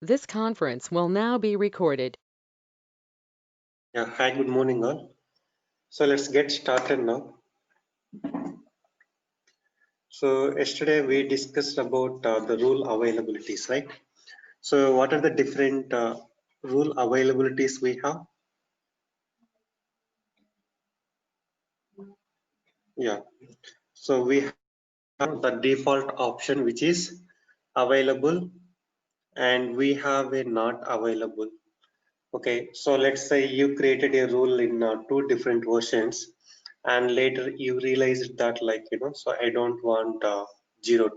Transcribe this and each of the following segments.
This conference will now be recorded. Yeah, hi, good morning all. So let's get started now. So yesterday we discussed about the rule availabilities, right? So what are the different rule availabilities we have? Yeah, so we have the default option which is available and we have a not available. Okay, so let's say you created a rule in two different versions and later you realized that so I don't want 02.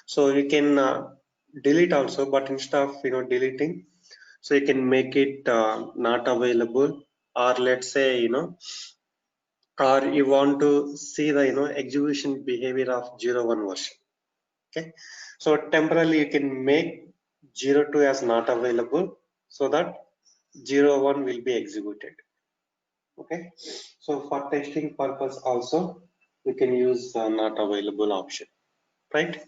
So you can delete also, but instead of deleting, so you can make it not available, or let's say or you want to see the execution behavior of 01 version. Okay, so temporarily you can make 02 as not available so that 01 will be executed. Okay, so for testing purpose also we can use not available option, right?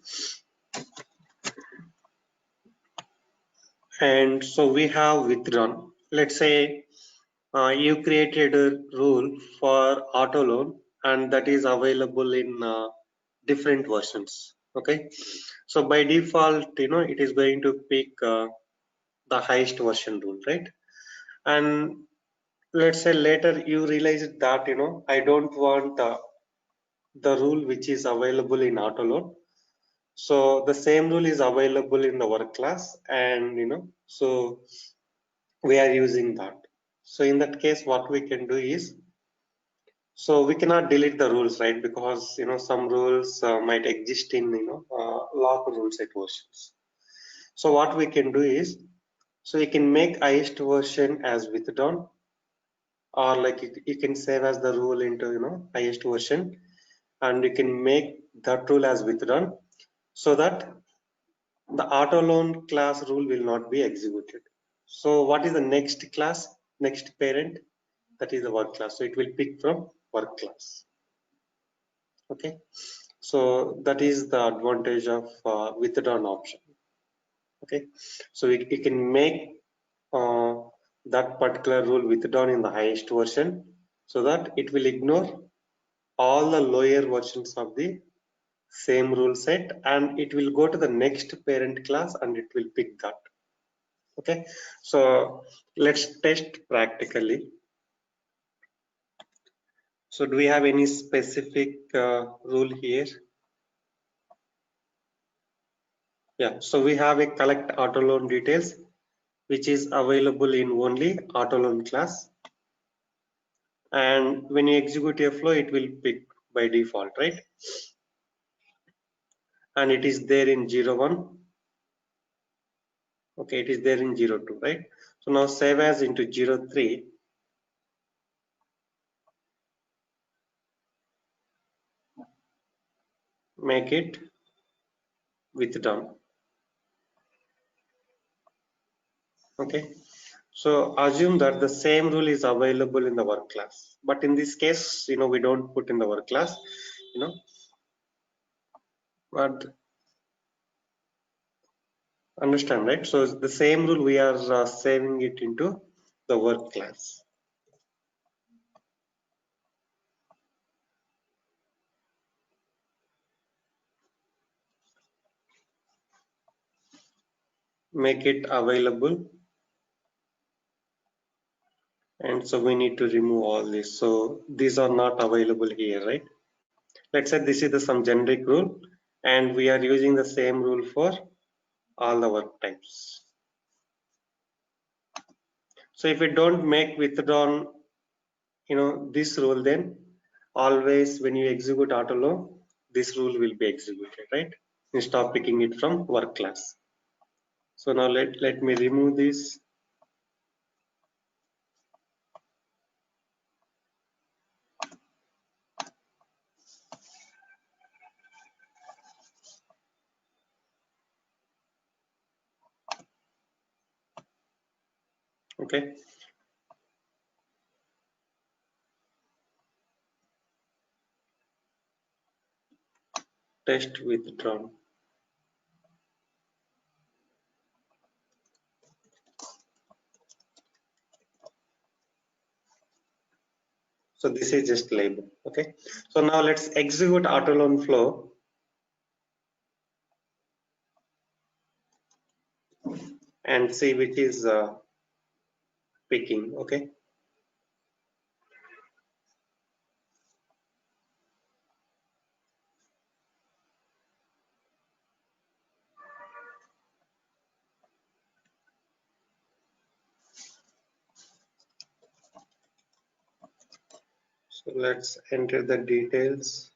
And so we have withdrawn. Let's say you created a rule for auto loan and that is available in different versions. Okay, so by default, it is going to pick the highest version rule, right? And let's say later you realize that I don't want the rule which is available in auto loan. So the same rule is available in the work class, and so we are using that. So in that case, what we can do is, so we cannot delete the rules, right? Because some rules might exist in lock rule set versions. So what we can do is, so you can make highest version as withdrawn, or like you can save as the rule into highest version, and you can make that rule as withdrawn, so that the auto loan class rule will not be executed. So what is the next class, next parent? That is the work class. So it will pick from work class. Okay. So that is the advantage of withdrawn option. Okay. So we can make uh, that particular rule withdrawn in the highest version so that it will ignore all the lower versions of the same rule set and it will go to the next parent class and it will pick that. Okay, so let's test practically. So do we have any specific rule here? Yeah, so we have a collect auto loan details which is available in only auto loan class, and when you execute a flow it will pick by default, right? And it is there in 01. Okay, it is there in 02, right? So now save as into 03. Make it withdrawn. Okay, so assume that the same rule is available in the work class, but in this case, we don't put in the work class, you know, but understand, right? So the same rule we are saving it into the work class. Make it available, and so we need to remove all this. So these are not available here, right? Let's say this is the some generic rule, and we are using the same rule for all the work types. So if we don't make withdrawn this rule, then always when you execute auto loan this rule will be executed, right, instead of picking it from work class. So now let me remove this. Okay, test withdrawn. So this is just label. Okay. So now let's execute auto loan flow. And see which is picking. Okay. So let's enter the details.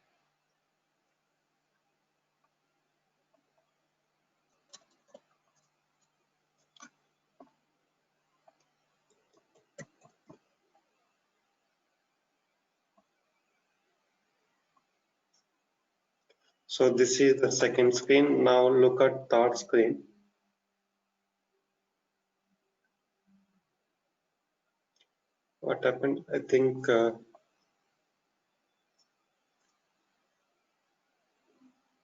So this is the second screen. Now look at third screen. What happened? I think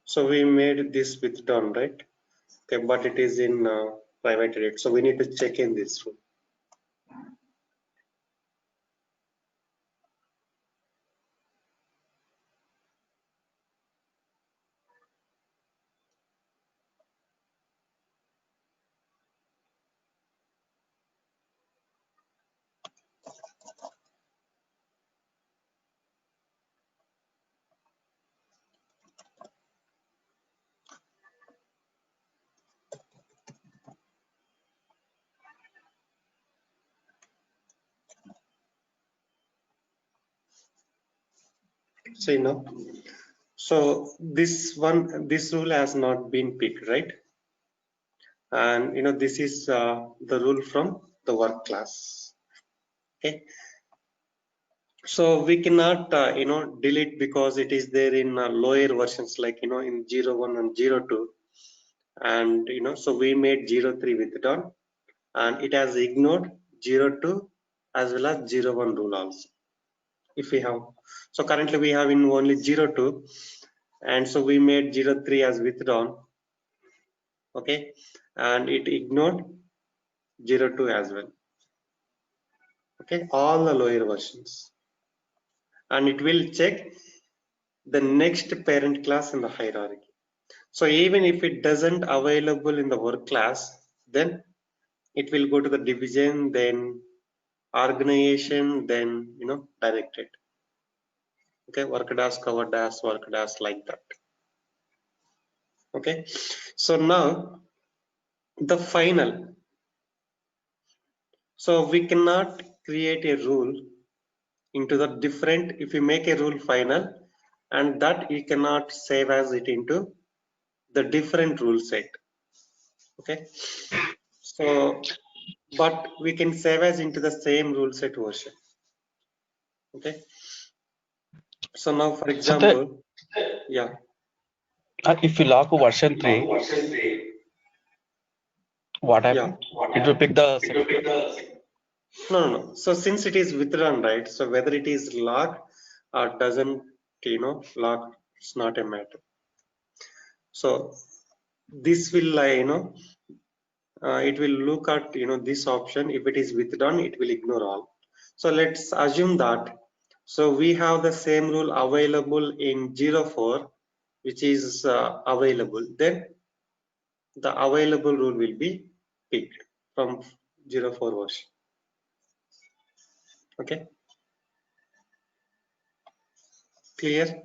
so. We made this withdrawn, right? Okay, but it is in private edit. So we need to check in this room. See now. So this rule has not been picked, right? And this is the rule from the work class. Okay. So we cannot delete because it is there in lower versions like in 01 and 02, and so we made 03 withdrawn, and it has ignored 02 as well as 01 rule also. If we have, so currently we have in only 02, and so we made 03 as withdrawn. Okay, and it ignored 02 as well. Okay, all the lower versions, and it will check the next parent class in the hierarchy. So even if it doesn't available in the work class, then it will go to the division, then organization, then directed. Okay, work dash, cover dash, work dash, like that. Okay, so now the final. So we cannot create a rule into the different. If you make a rule final, and that you cannot save as it into the different rule set. Okay, so but we can save as into the same rule set version. Okay, so now for So the example, yeah, if you lock version 3, what yeah, happened? It will pick the second. no. So since it is withdrawn, right? So whether it is locked or doesn't, lock, it's not a matter. So this will, it will look at this option. If it is withdrawn, it will ignore all. So let's assume that. So we have the same rule available in 04, which is available. Then the available rule will be picked from 04 version. Okay, clear?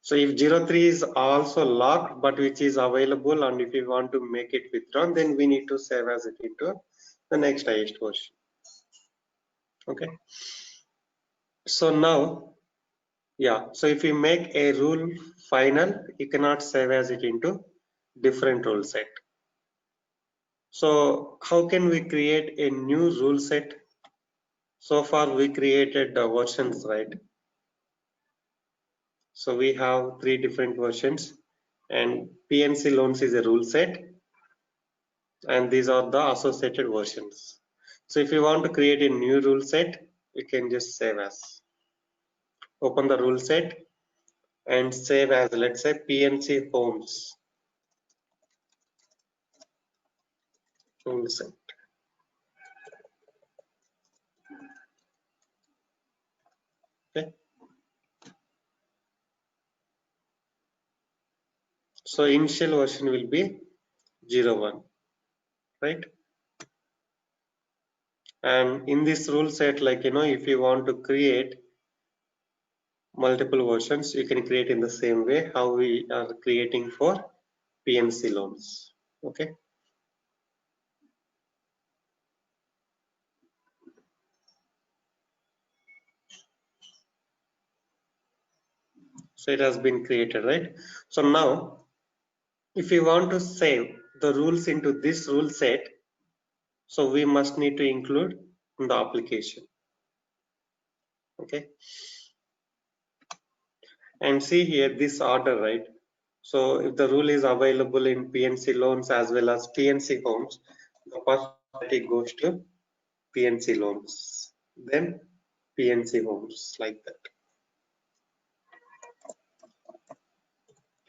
So if 03 is also locked, but which is available, and if you want to make it withdrawn, then we need to save as it into the next highest version. Okay. So now, yeah. So if you make a rule final, you cannot save as it into different rule set. So how can we create a new rule set? So far we created the versions, right? So we have 3 different versions, and PNC loans is a rule set, and these are the associated versions. So if you want to create a new rule set, you can just save as. Open the rule set and save as, let's say, PNC homes rule set. So initial version will be 0.1, right? And in this rule set, like, if you want to create multiple versions, you can create in the same way how we are creating for PNC loans. Okay. So it has been created, right? So now, if you want to save the rules into this rule set, so we must need to include in the application. Okay. And see here this order, right? So if the rule is available in PNC loans as well as PNC homes, the first priority goes to PNC loans, then PNC homes, like that.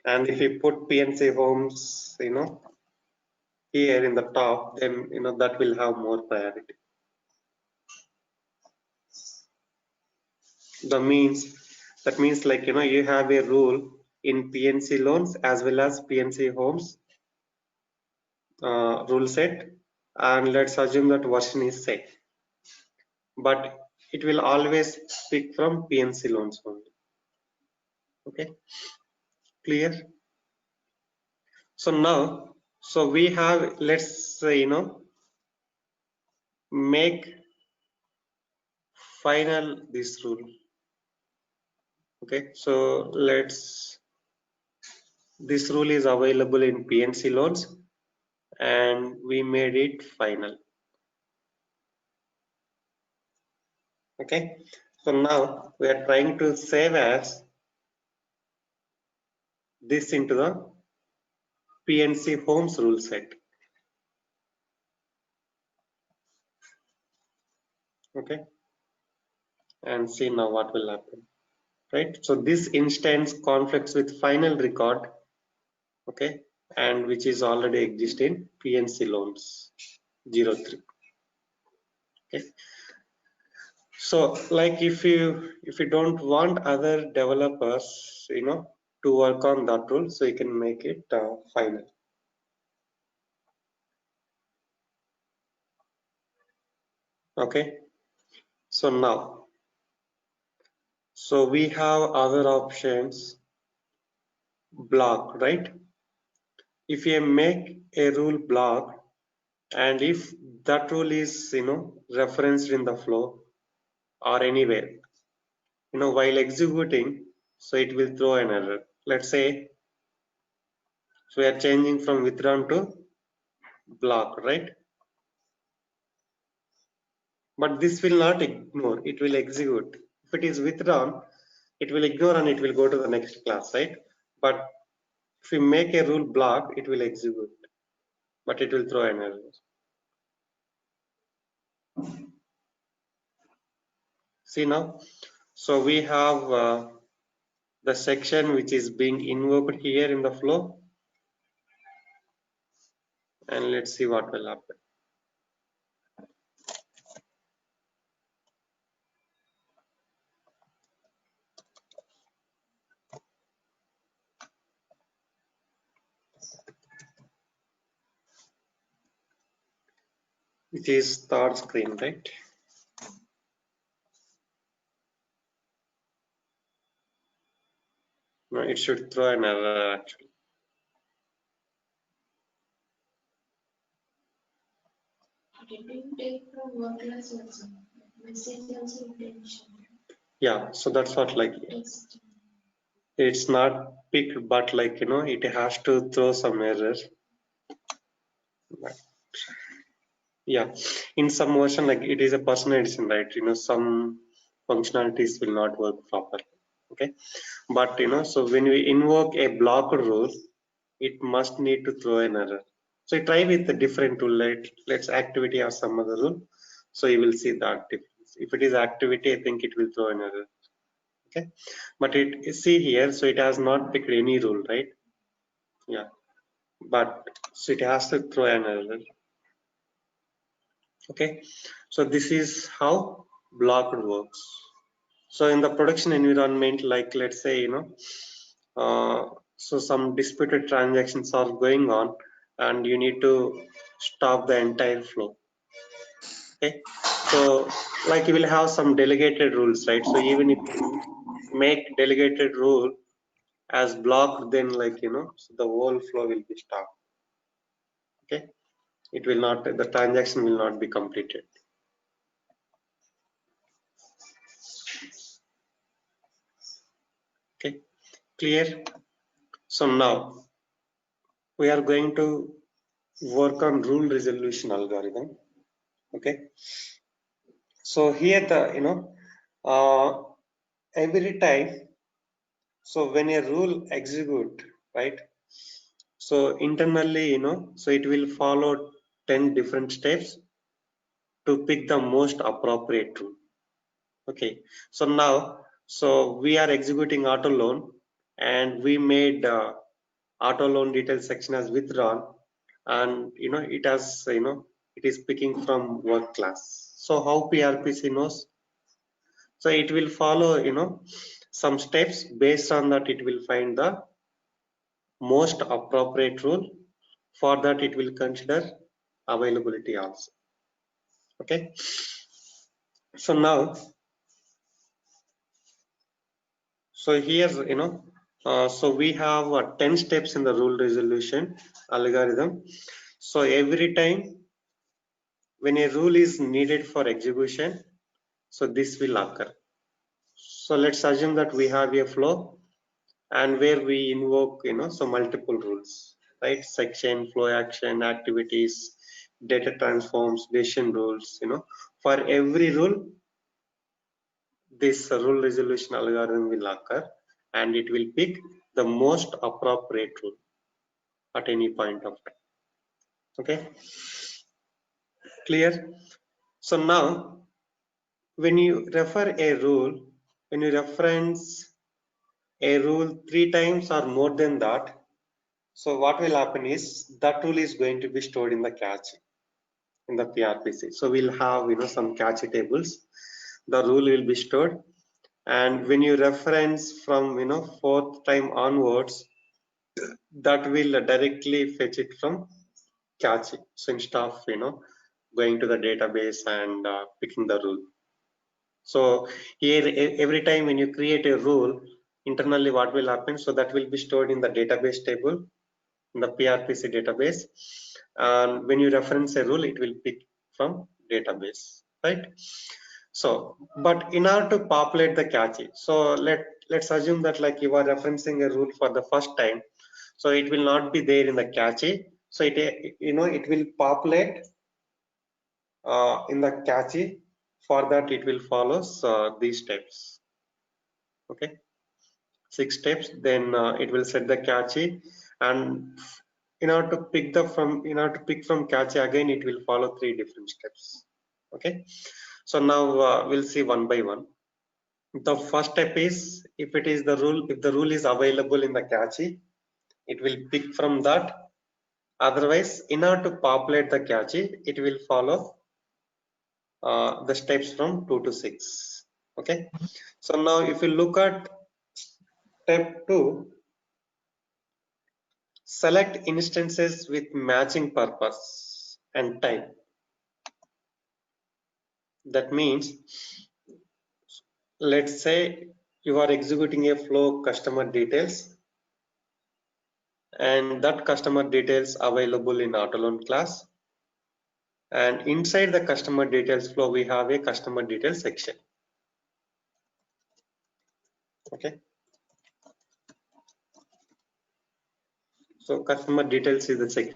And if you put PNC homes, here in the top, then that will have more priority. That means like you have a rule in PNC loans as well as PNC homes rule set, and let's assume that version is set, but it will always pick from PNC loans only. Okay, clear? So now, so we have, let's say, make final this rule. Okay, so this rule is available in PNC loans and we made it final. Okay, so now we are trying to save as this into the PNC homes rule set. Okay, and see now what will happen, right? So this instance conflicts with final record, okay, and which is already exist in PNC loans 03. Okay, so like if you don't want other developers to work on that rule, so you can make it final. Okay, so now, so we have other options, block, right? If you make a rule block and if that rule is referenced in the flow or anywhere, while executing, so it will throw an error. Let's say, so we are changing from withdrawn to block, right? But this will not ignore, it will execute. If it is withdrawn, it will ignore and it will go to the next class, right? But if we make a rule block, it will execute, but it will throw an error. See now, so we have the section which is being invoked here in the flow, and let's see what will happen. It is third screen, right? No, it should throw an error actually. Yeah, so that's what, like, it's not picked, but like it has to throw some error. Yeah, in some version, like it is a personal edition, right? Some functionalities will not work properly. Okay, but so when we invoke a blocked rule, it must need to throw an error. So try with a different tool, like let's activity or some other rule, so you will see that difference. If it is activity, I think it will throw an error. Okay, but see here, so it has not picked any rule, right? Yeah, but so it has to throw an error. Okay, so this is how blocked works. So in the production environment, like let's say so some disputed transactions are going on and you need to stop the entire flow. Okay, so like you will have some delegated rules, right? So even if you make delegated rule as blocked, then like so the whole flow will be stopped. Okay, it will not, the transaction will not be completed. Okay, clear? So now we are going to work on rule resolution algorithm. Okay, so here the every time, so when a rule execute, right, so internally so it will follow 10 different steps to pick the most appropriate rule. Okay, so now, so we are executing auto loan and we made auto loan detail section as withdrawn, and it has it is picking from work class. So how PRPC knows? So it will follow some steps. Based on that, it will find the most appropriate rule. For that, it will consider availability also. Okay, so now, so here so we have 10 steps in the rule resolution algorithm. So every time when a rule is needed for execution, so this will occur. So let's assume that we have a flow and where we invoke so multiple rules, right? Section, flow action, activities, data transforms, decision rules. For every rule, this rule resolution algorithm will occur and it will pick the most appropriate rule at any point of time. Okay, clear? So now when you refer a rule, when you reference a rule 3 times or more than that, so what will happen is that rule is going to be stored in the cache in the PRPC. So we'll have some cache tables. The rule will be stored, and when you reference from 4th time onwards, that will directly fetch it from cache. So instead of going to the database and picking the rule. So here every time when you create a rule internally, what will happen? So that will be stored in the database table, in the PRPC database, and when you reference a rule, it will pick from database, right? So but in order to populate the cache, so let's assume that like you are referencing a rule for the first time, so it will not be there in the cache. So it it will populate in the cache. For that, it will follow these steps. Okay, 6 steps. Then it will set the cache, and in order to pick from cache again, it will follow 3 different steps. Okay, so now we'll see one by one. The first step is, if the rule is available in the cache, it will pick from that. Otherwise, in order to populate the cache, it will follow the steps from 2 to 6. Okay, so now if you look at step 2, select instances with matching purpose and type. That means, let's say you are executing a flow customer details, and that customer details available in auto loan class, and inside the customer details flow we have a customer details section. Okay, so customer details is the section.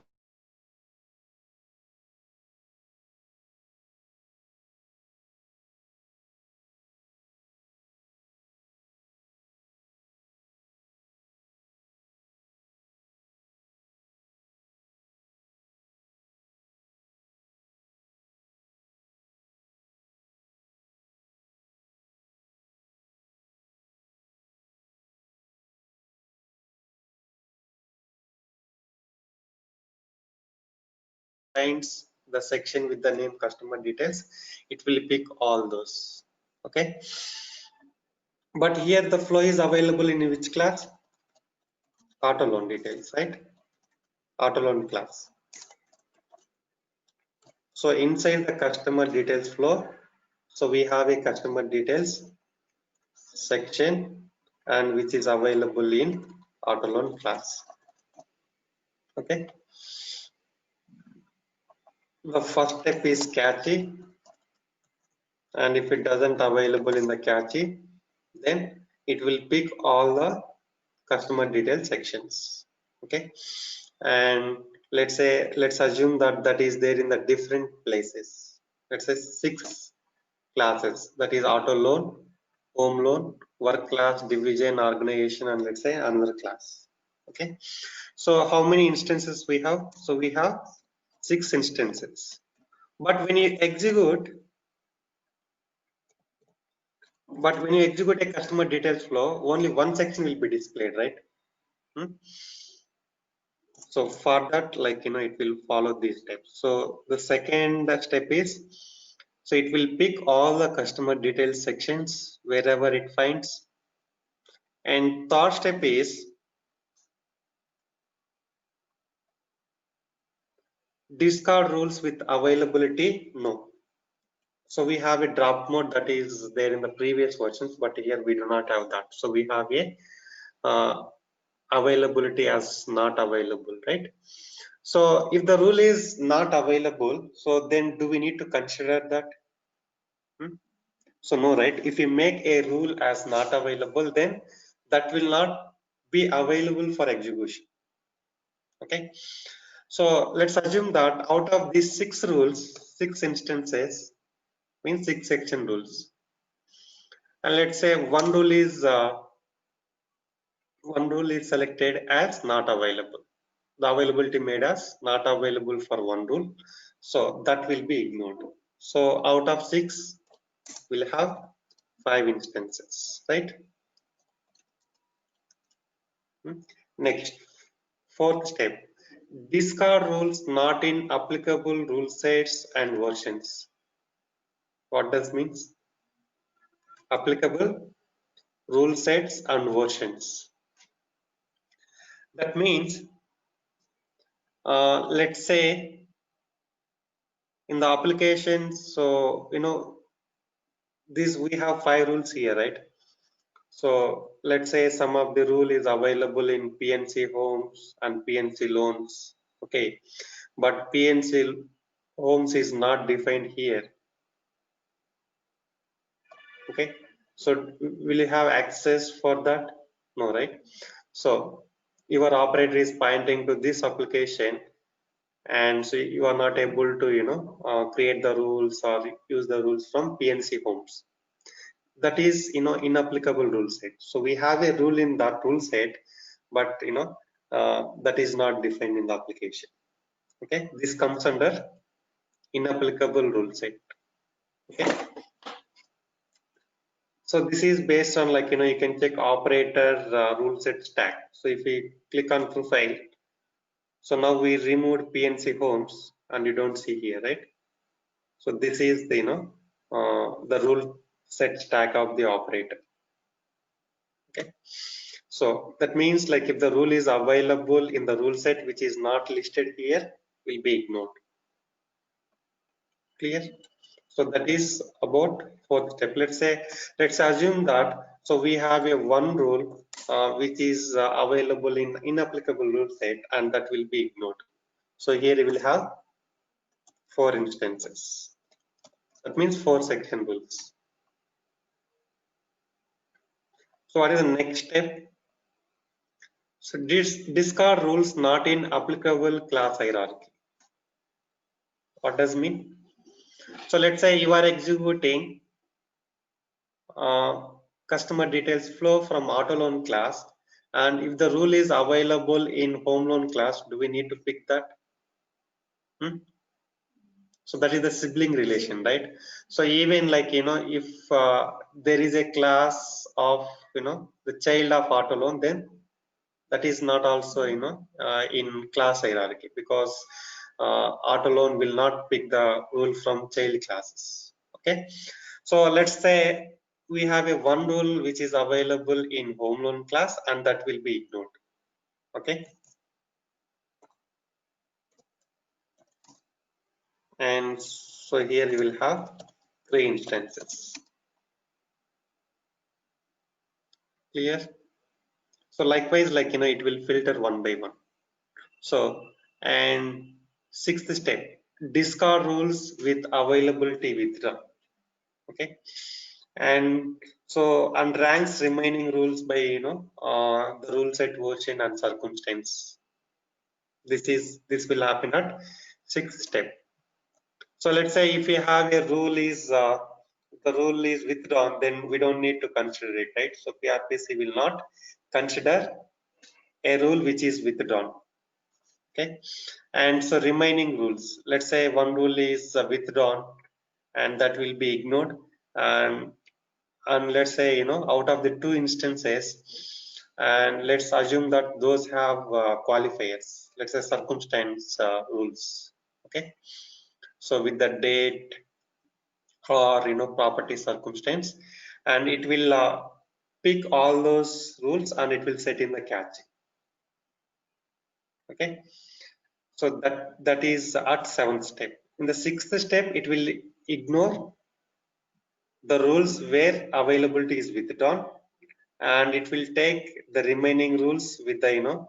Finds the section with the name customer details, it will pick all those. Okay, but here the flow is available in which class? auto loan details, right? Auto loan class. So inside the customer details flow, so we have a customer details section and which is available in auto loan class. Okay. The first step is catchy, and if it doesn't available in the catchy, then it will pick all the customer detail sections. Okay, and let's assume that that is there in the different places. Let's say 6 classes, that is auto loan, home loan, work class, division, organization, and let's say another class. Okay, so how many instances we have? So we have 6 instances, but when you execute a customer details flow, only one section will be displayed, right? So for that, like, it will follow these steps. So the second step is, so it will pick all the customer details sections wherever it finds. And third step is discard rules with availability, no. So we have a drop mode that is there in the previous versions, but here we do not have that. So we have a availability as not available, right? So if the rule is not available, so then do we need to consider that? So no, right? If you make a rule as not available, then that will not be available for execution. Okay. So let's assume that out of these 6 rules, 6 instances means 6 section rules, and let's say one rule is selected as not available. The availability made as not available for one rule, so that will be ignored. So out of 6, we'll have 5 instances, right? Next, fourth step, discard rules not in applicable rule sets and versions. What does means? Applicable rule sets and versions. That means, let's say in the application, so this we have 5 rules here, right? So let's say some of the rule is available in PNC homes and PNC loans. Okay, but PNC homes is not defined here. Okay, so will you have access for that? No, right? So your operator is pointing to this application, and so you are not able to create the rules or use the rules from PNC homes. That is inapplicable rule set. So we have a rule in that rule set, but that is not defined in the application. Okay, this comes under inapplicable rule set. Okay, so this is based on, like, you can check operator rule set stack. So if we click on profile, so now we removed PNC homes and you don't see here, right? So this is the the rule set stack of the operator. Okay, so that means, like, if the rule is available in the rule set which is not listed here, will be ignored. Clear? So that is about fourth step. Let's assume that, so we have a one rule which is available in inapplicable rule set, and that will be ignored. So here we will have 4 instances. That means 4 section rules. So what is the next step? So discard rules not in applicable class hierarchy. What does it mean? So let's say you are executing customer details flow from auto loan class, and if the rule is available in home loan class, do we need to pick that? So that is the sibling relation, right? So even, like, if there is a class of the child of auto loan, then that is not also in class hierarchy, because auto loan will not pick the rule from child classes. Okay, so let's say we have a one rule which is available in home loan class, and that will be ignored. Okay, and so here you will have 3 instances. Clear? So likewise, like it will filter one by one. So, and sixth step, discard rules with availability withdraw. Okay, and so and ranks remaining rules by the rule set version and circumstance. This will happen at sixth step. So let's say if you have a rule is the rule is withdrawn, then we don't need to consider it, right? So PRPC will not consider a rule which is withdrawn. Okay, and so remaining rules, let's say one rule is withdrawn and that will be ignored, and let's say out of the 2 instances, and let's assume that those have qualifiers, let's say circumstance rules. Okay, so with the date or property circumstance, and it will pick all those rules and it will set in the cache. Okay, so that is at 7th step. In the 6th step, it will ignore the rules where availability is withdrawn, and it will take the remaining rules with the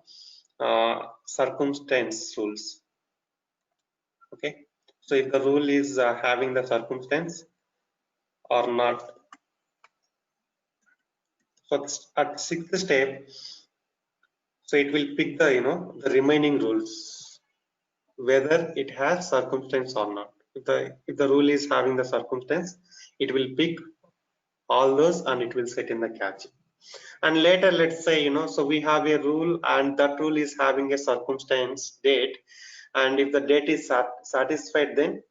circumstance rules. Okay, so if the rule is having the circumstance or not. So at 6th step, so it will pick the the remaining rules whether it has circumstance or not. If the rule is having the circumstance, it will pick all those and it will set in the cache. And later, let's say so we have a rule and that rule is having a circumstance date, and if the date is satisfied, then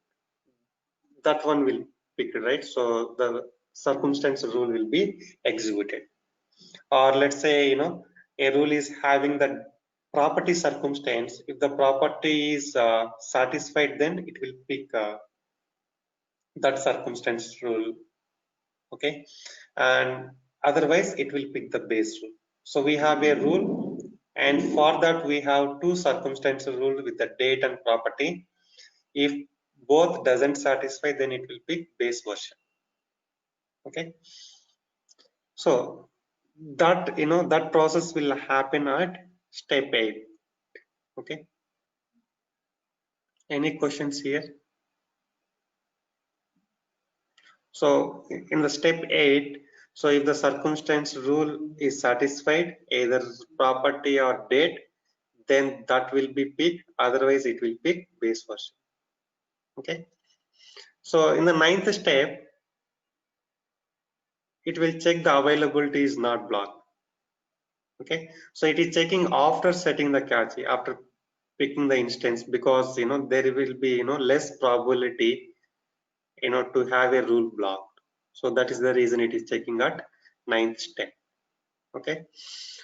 that one will pick, right? So the circumstance rule will be executed. Or let's say a rule is having the property circumstance. If the property is satisfied, then it will pick that circumstance rule. Okay, and otherwise it will pick the base rule. So we have a rule, and for that we have 2 circumstantial rule with the date and property. If both doesn't satisfy, then it will pick base version. Okay, so that that process will happen at step 8. Okay, any questions here? So in the step 8, so if the circumstance rule is satisfied, either property or date, then that will be picked, otherwise it will pick base version. Okay, so in the 9th step, it will check the availability is not blocked. Okay, so it is checking after setting the cache, after picking the instance, because there will be less probability to have a rule blocked. So that is the reason it is checking at 9th step. Okay,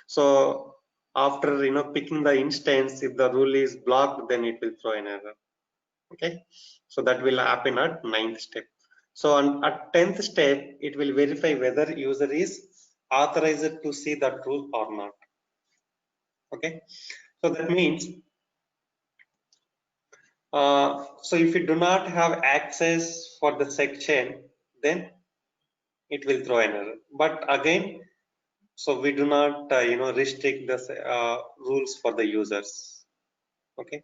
so after picking the instance, if the rule is blocked, then it will throw an error. Okay, so that will happen at 9th step. So at 10th step, it will verify whether user is authorized to see that rule or not. Okay, so that means so if you do not have access for the section, then it will throw an error. But again, so we do not restrict the rules for the users. Okay,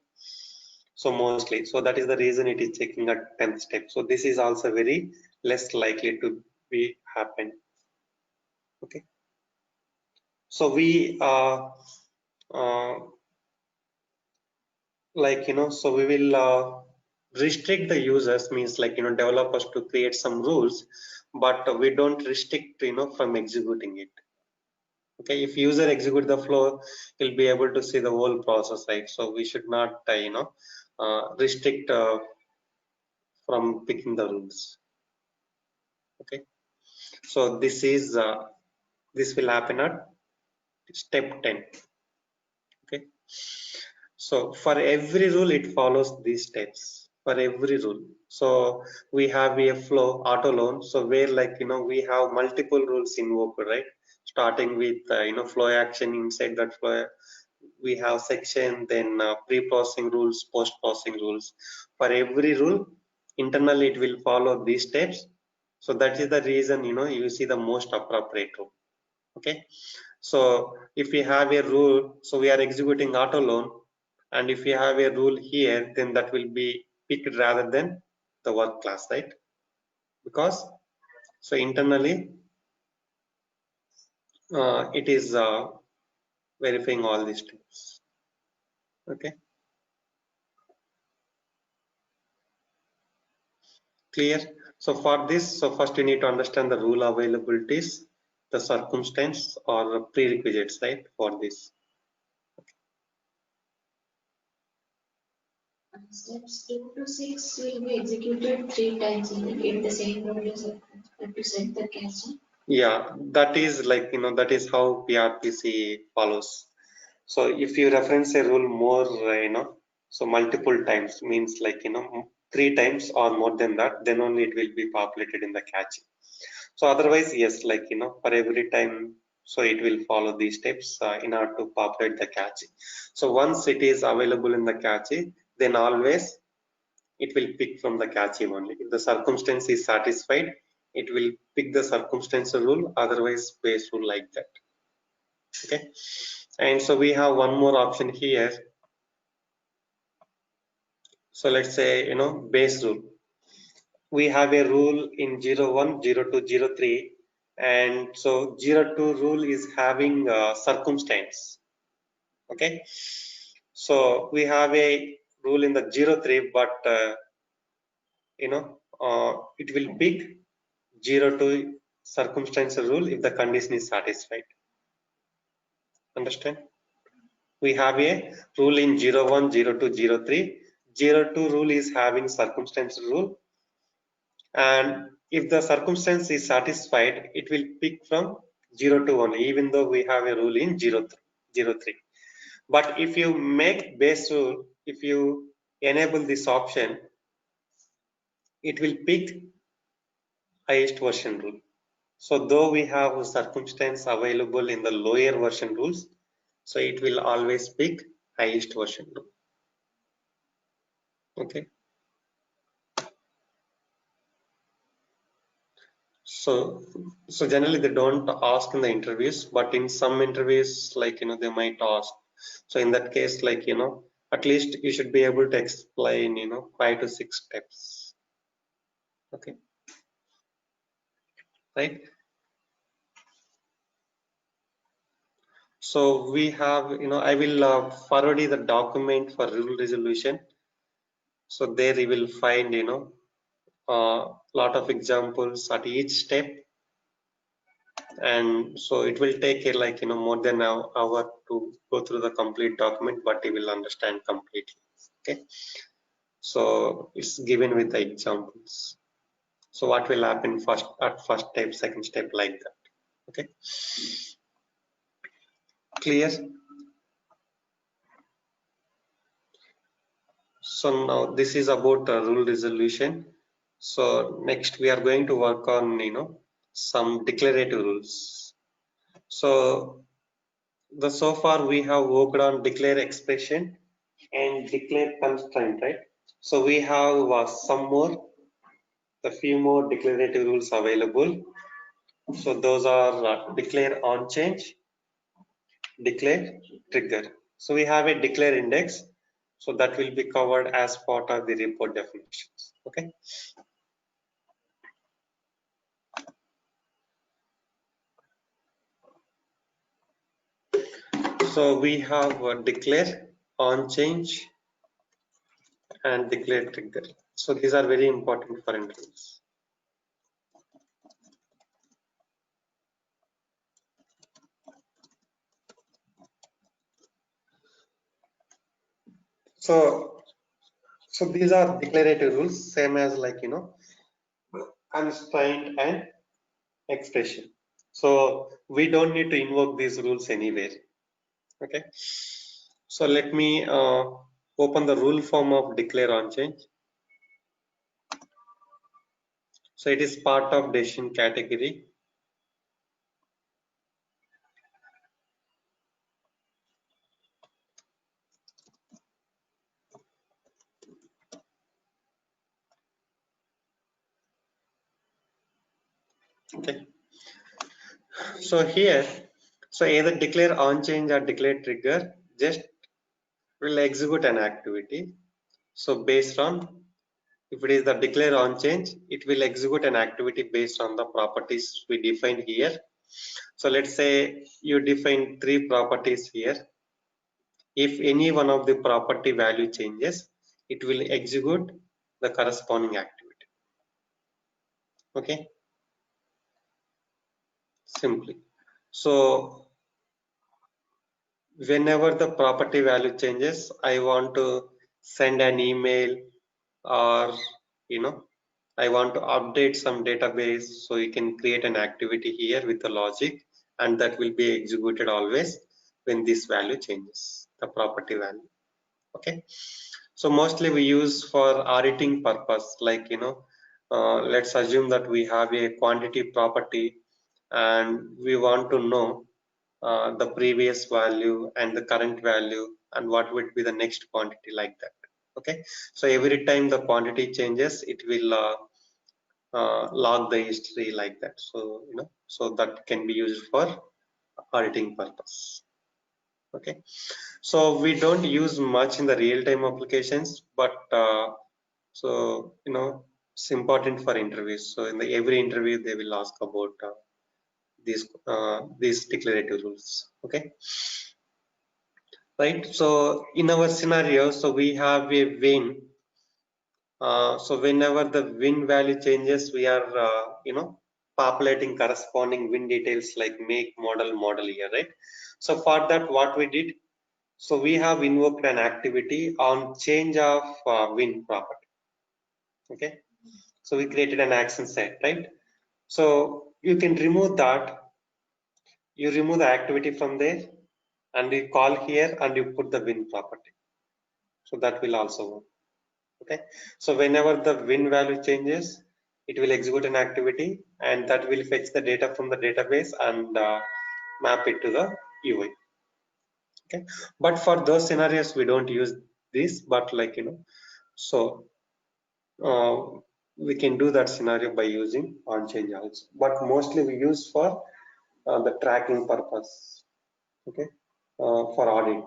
so mostly, so that is the reason it is checking at 10th step. So this is also very less likely to be happen. Okay, so we like so we will restrict the users, means like developers to create some rules, but we don't restrict from executing it. Okay, if user execute the flow, he'll be able to see the whole process, right? So we should not restrict from picking the rules. Okay, so this will happen at step 10. Okay, so for every rule it follows these steps, for every rule. So we have a flow auto loan, so where like we have multiple rules invoked, right? Starting with flow action, inside that flow we have section, then pre-processing rules, post-processing rules. For every rule, internally it will follow these steps. So that is the reason, you see the most appropriate rule. Okay. So if we have a rule, so we are executing auto loan, and if we have a rule here, then that will be picked rather than the work class, right? Because so internally it is verifying all these steps. Okay, clear? So for this, so first you need to understand the rule availabilities, the circumstance or prerequisites, right, for this. Steps 2 to 6 will be executed 3 times if the same rule is applied to set the cache. Yeah, that is like, that is how PRPC follows. So if you reference a rule more, so multiple times means like, 3 times or more than that, then only it will be populated in the cache. So otherwise, yes, like, for every time, so it will follow these steps in order to populate the cache. So once it is available in the cache, then always it will pick from the cache only. If the circumstance is satisfied, it will pick the circumstance rule, otherwise base rule like that. Okay. And so we have one more option here. So let's say, base rule. We have a rule in 01, 02, 03, and so 02 rule is having circumstance. Okay. So we have a rule in the 03, but it will pick 02 circumstance rule if the condition is satisfied. Understand? We have a rule in 01, 02, 03. 02 rule is having circumstance rule, and if the circumstance is satisfied, it will pick from 02 only, even though we have a rule in 03. But if you make base rule, if you enable this option, it will pick highest version rule. So though we have circumstance available in the lower version rules, so it will always pick highest version rule. Okay. So generally they don't ask in the interviews, but in some interviews, like, they might ask. So in that case, like, at least you should be able to explain, 5 to 6 steps. Okay. Right. So we have, I will forward you the document for rule resolution. So there you will find, lot of examples at each step, and so it will take like, more than an hour to go through the complete document, but you will understand completely. Okay. So it's given with the examples. So what will happen first at first step, second step, like that. Okay. Clear? So now this is about rule resolution. So next we are going to work on, some declarative rules. So so far we have worked on declare expression and declare constraint, right? So we have a few more declarative rules available. So those are declare on change, declare trigger. So we have a declare index. So that will be covered as part of the report definitions. Okay. So we have declare on change and declare trigger. So these are very important for interviews. So these are declarative rules, same as like, constraint and expression. So we don't need to invoke these rules anywhere. Okay. So let me open the rule form of declare on change. So it is part of decision category. Okay. So here, so either declare on change or declare trigger just will execute an activity. So based on, if it is the declare on change, it will execute an activity based on the properties we defined here. So let's say you define 3 properties here. If any one of the property value changes, it will execute the corresponding activity. Okay, simply. So whenever the property value changes, I want to send an email, or I want to update some database, so you can create an activity here with the logic, and that will be executed always when this value changes, the property value. Okay, so mostly we use for auditing purpose, like let's assume that we have a quantity property and we want to know the previous value and the current value and what would be the next quantity, like that. Okay, so every time the quantity changes, it will log the history like that. So so that can be used for auditing purpose. Okay, so we don't use much in the real-time applications, but so it's important for interviews. So in the every interview they will ask about these declarative rules. Okay, right. So in our scenario, so we have a win. So whenever the win value changes, we are populating corresponding win details like make, model here, right? So for that, what we did, so we have invoked an activity on change of win property. Okay, so we created an action set, right? So you can remove that. You remove the activity from there, and you call here, and you put the win property. So that will also work. Okay, so whenever the win value changes, it will execute an activity, and that will fetch the data from the database and map it to the UI. Okay, but for those scenarios we don't use this, but like so uh, we can do that scenario by using on change also, but mostly we use for the tracking purpose. Okay, for audit.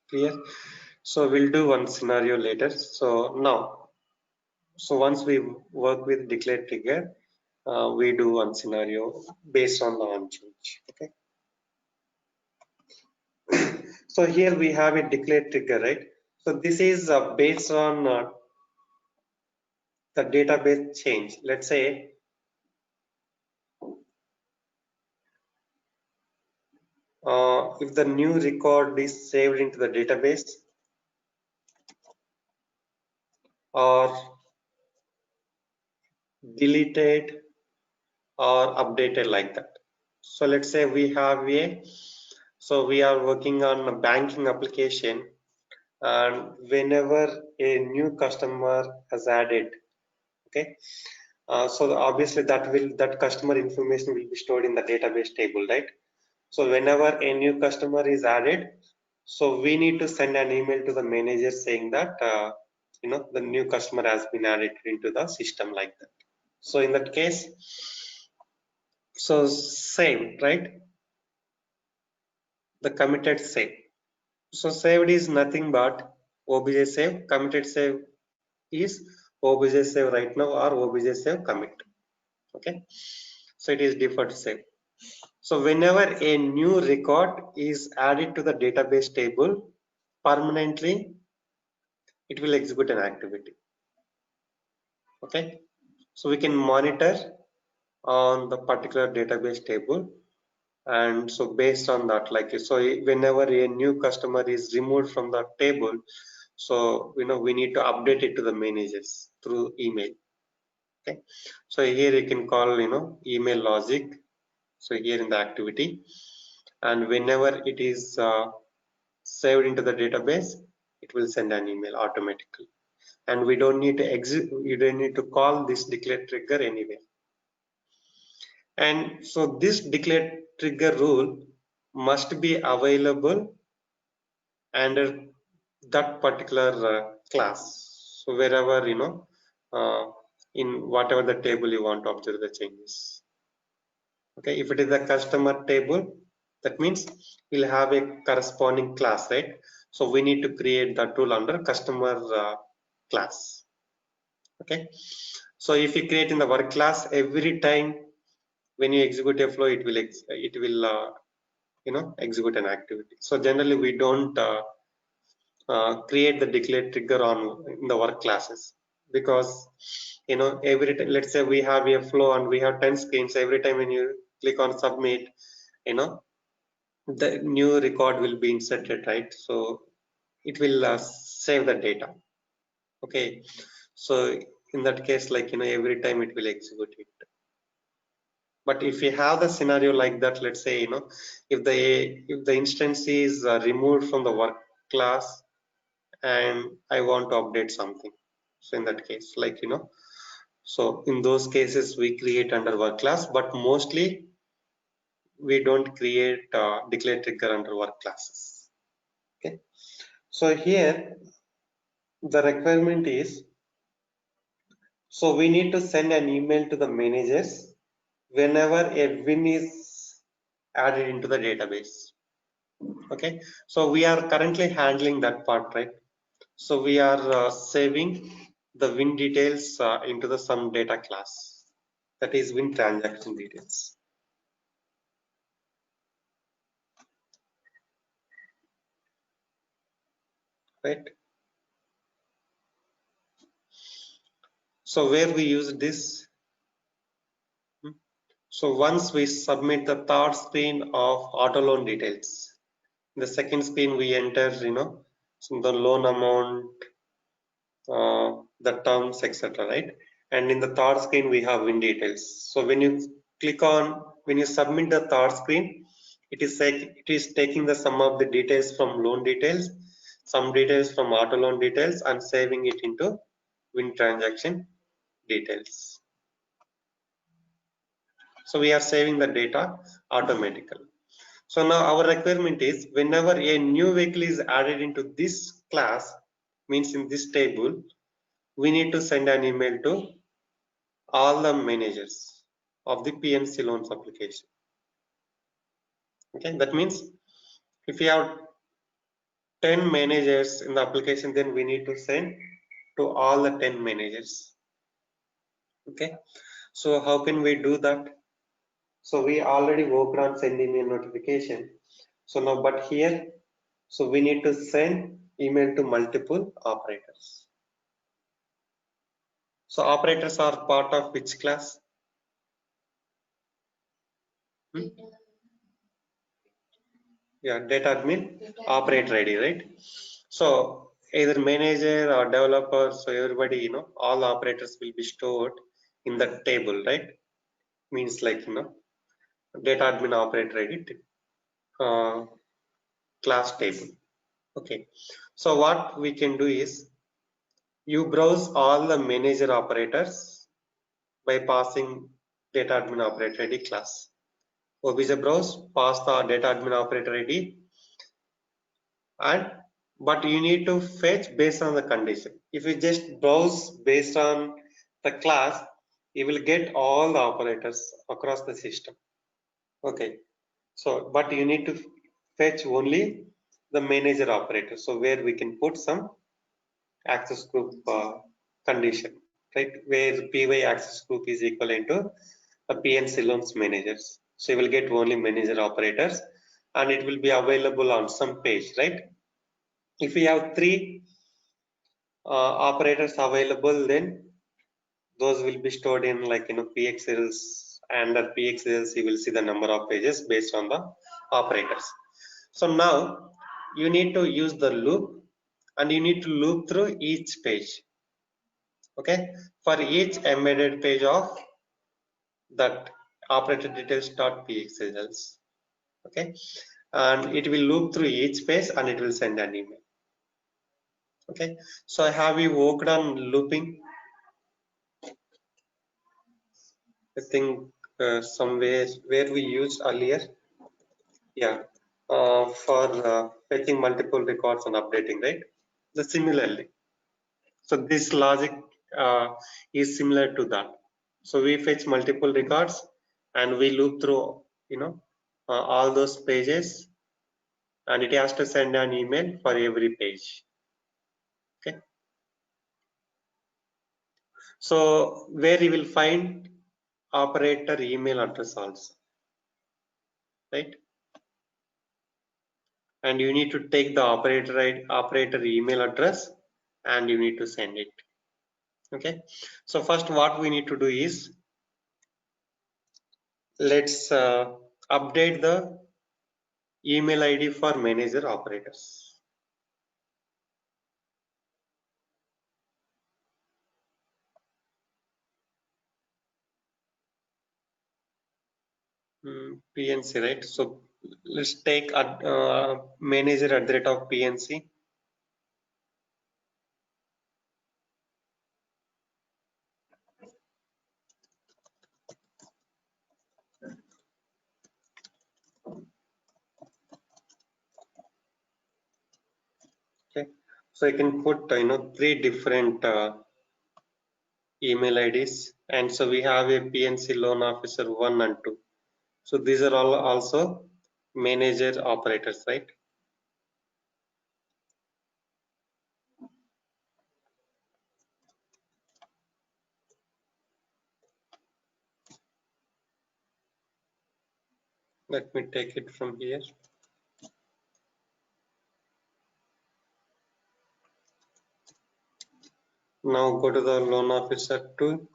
Clear? So we'll do one scenario later. So now, so once we work with declare trigger, we do one scenario based on the on change. Okay. So here we have a declare trigger, right? So this is based on the database change. Let's say if the new record is saved into the database or deleted or updated, like that. So let's say we have so we are working on a banking application, and whenever a new customer has added, okay, so obviously that customer information will be stored in the database table, right? So whenever a new customer is added, so we need to send an email to the manager saying that the new customer has been added into the system, like that. So in that case, so save, right? The committed save. So saved is nothing but obj save. Committed save is obj save right now or obj save commit. Okay, so it is default save. So whenever a new record is added to the database table, permanently it will execute an activity. Okay, so we can monitor on the particular database table, and so based on that, like, so whenever a new customer is removed from the table, so we need to update it to the managers through email. Okay, so here you can call email logic, so here in the activity, and whenever it is saved into the database, it will send an email automatically, and we don't need to you don't need to call this declare trigger anyway. And so this declare trigger rule must be available under that particular class. So wherever uh, in whatever the table you want to observe the changes. Okay, if it is a customer table, that means we'll have a corresponding class, right? So we need to create that rule under customer class. Okay, so if you create in the work class, every time when you execute a flow, it will execute an activity. So generally we don't create the declare trigger on in the work classes, because every time, let's say we have a flow and we have 10 screens, every time when you click on submit, the new record will be inserted, right? So it will save the data. Okay, so in that case, like every time it will execute it. But if you have the scenario like that, let's say if the instance is removed from the work class and I want to update something, so in that case, like so in those cases we create under work class, but mostly we don't create declare trigger under work classes. Okay, so here the requirement is, so we need to send an email to the managers whenever a win is added into the database. Okay, so we are currently handling that part, right? So we are saving the win details into the some data class, that is win transaction details. Right, so where we use this, so once we submit the third screen of auto loan details, in the second screen we enter so the loan amount, the terms, etc., right? And in the third screen we have win details. So when you when you submit the third screen, it is taking the sum of the details from loan details, some details from auto loan details, and saving it into win transaction details. So we are saving the data automatically. So now our requirement is, whenever a new vehicle is added into this class, means in this table, we need to send an email to all the managers of the PNC loans application. Okay, that means if you have 10 managers in the application, then we need to send to all the 10 managers. Okay, so how can we do that? So we already worked on send email notification. So now, but here, so we need to send email to multiple operators. So operators are part of which class? Yeah, data admin, operator ID, right? So either manager or developer, so everybody, all operators will be stored in the table, right? Means like, data admin operator ID class table. Okay, so what we can do is, you browse all the manager operators by passing data admin operator ID class. OBJ browse, pass the data admin operator ID, and but you need to fetch based on the condition. If you just browse based on the class, you will get all the operators across the system. Okay, so but you need to fetch only the manager operator, so where we can put some access group condition, right, where PY access group is equivalent to a PNC loans managers. So you will get only manager operators, and it will be available on some page, right? If we have 3 operators available, then those will be stored in like PXLs, and at PXLs you will see the number of pages based on the operators. So now you need to use the loop, and you need to loop through each page. Okay, for each embedded page of that operator details.pxls. Okay, and it will loop through each page and it will send an email. Okay, so have you worked on looping? I think somewhere where we used earlier, yeah, for fetching multiple records and updating, right? So similarly, so this logic is similar to that. So we fetch multiple records and we loop through, all those pages, and it has to send an email for every page. Okay. So where you will find operator email address also, right? And you need to take the operator email address and you need to send it. Okay. So first what we need to do is, let's update the email ID for manager operators. PNC, right? So let's take manager at the rate of PNC. Okay, so you can put 3 different email IDs, and so we have a PNC loan officer 1 and 2. So these are all also manager operators, right? Let me take it from here. Now go to the loan officer 2.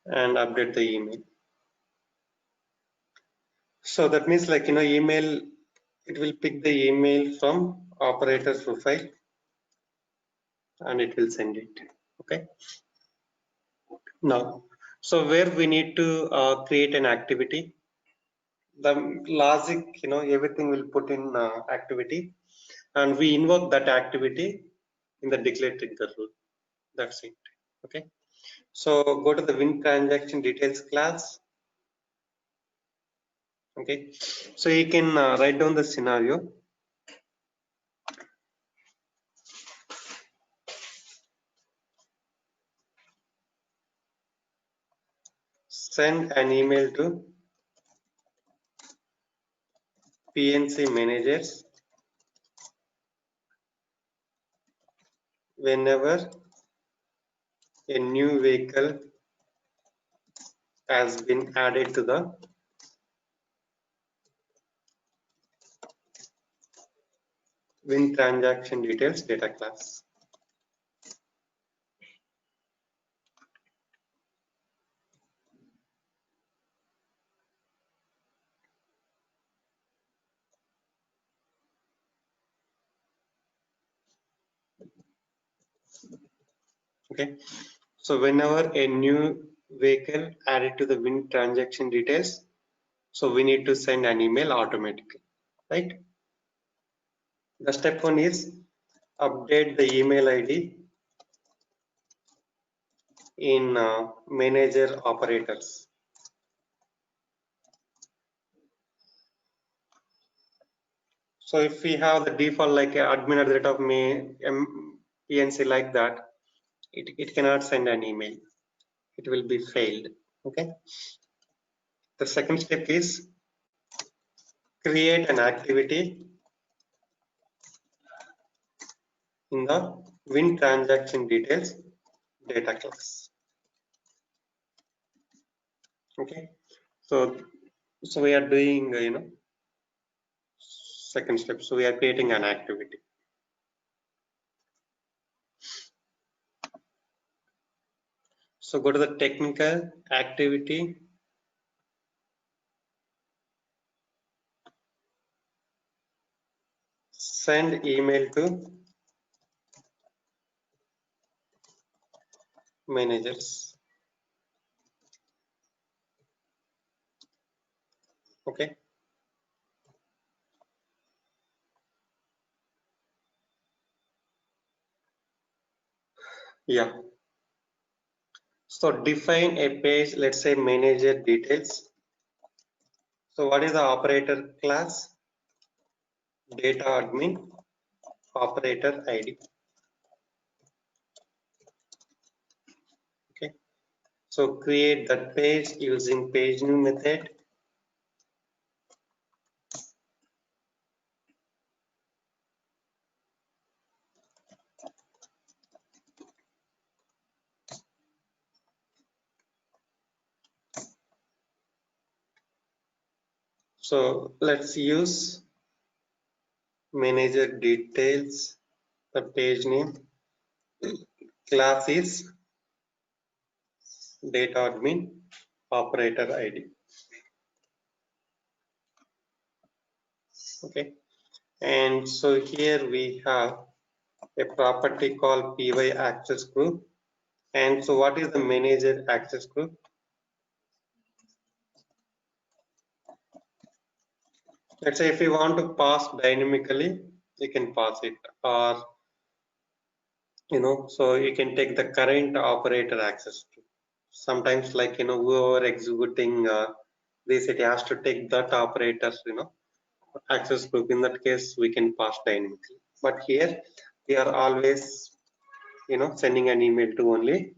And update the email. So that means, like, email, it will pick the email from operator profile and it will send it. Okay. Now, so where we need to create an activity, the logic, everything will put in activity, and we invoke that activity in the declare trigger rule. That's it. Okay. So go to the win transaction details class. Okay. So you can write down the scenario. Send an email to PNC managers whenever a new vehicle has been added to the win transaction details data class. Okay, so whenever a new vehicle added to the win transaction details, so we need to send an email automatically, right? The step 1 is update the email ID in manager operators. So if we have the default like admin at the rate of PNC like that, it cannot send an email. It will be failed. Okay. The second step is create an activity in the win transaction details data class. Okay. So we are doing second step. So we are creating an activity. So go to the technical activity. Send email to managers. Okay. Yeah. So define a page, let's say manager details. So what is the operator class? Data admin operator ID. Okay. So create that page using page new method. So let's use manager details, the page name, class is data admin operator ID. Okay, and so here we have a property called py access group. And so what is the manager access group? Let's say if you want to pass dynamically, you can pass it, or so you can take the current operator access to. Sometimes, like whoever executing this, it has to take that operator access group. In that case, we can pass dynamically. But here we are always sending an email to only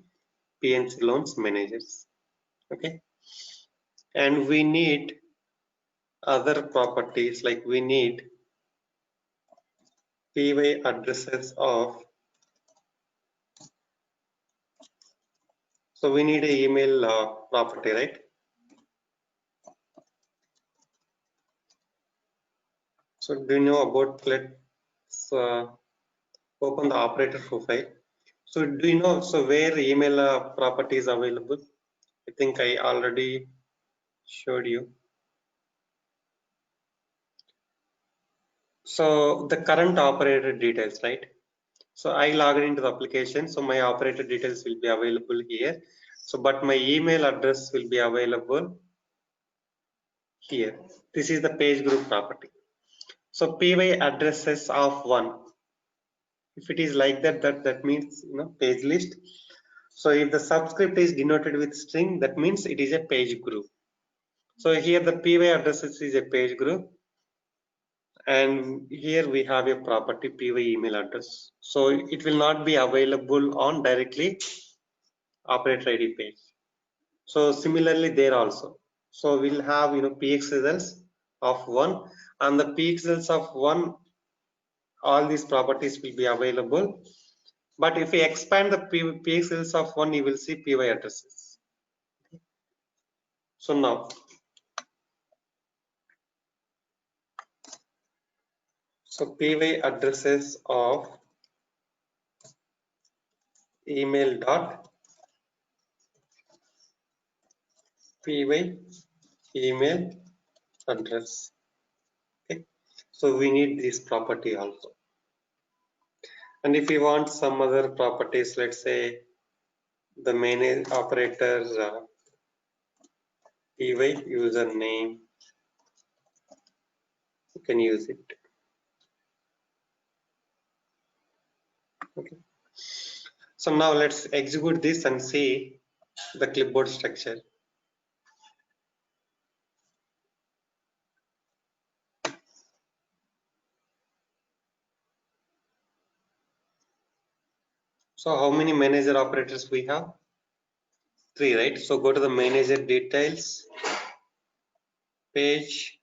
PNC loans managers. Okay, and we need other properties, like we need PY addresses of, so we need an email property, right? So do you know about, let's open the operator profile. So do you know, so where email property is available? I think I already showed you. So the current operator details, right? So I logged into the application, so my operator details will be available here. So but my email address will be available here. This is the page group property. So py addresses of 1. If it is like that, that means page list. So if the subscript is denoted with string, that means it is a page group. So here the py addresses is a page group, and here we have a property py email address. So it will not be available on directly operator ID page. So similarly there also. So we'll have px results of 1, and the px results of 1, all these properties will be available. But if we expand the px results of 1, you will see py addresses. So now, so py addresses of email dot py email address. Okay, so we need this property also. And if we want some other properties, let's say the main operator py username, you can use it. Okay, so now let's execute this and see the clipboard structure. So how many manager operators we have? 3, right? So go to the manager details page.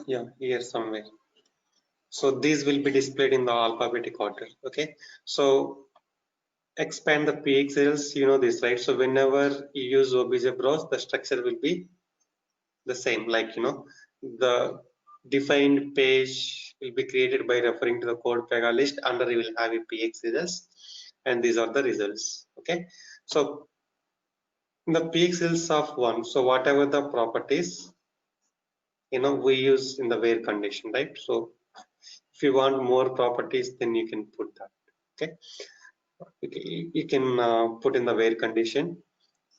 Yeah, here somewhere. So these will be displayed in the alphabetic order. Okay, so expand the pixels, this, right? So whenever you use obj browse, the structure will be the same, like the defined page will be created by referring to the code pega list. Under you will have a px results, and these are the results. Okay, so the pixels of 1, so whatever the properties we use in the where condition, right? So if you want more properties, then you can put that. Okay, you can put in the where condition,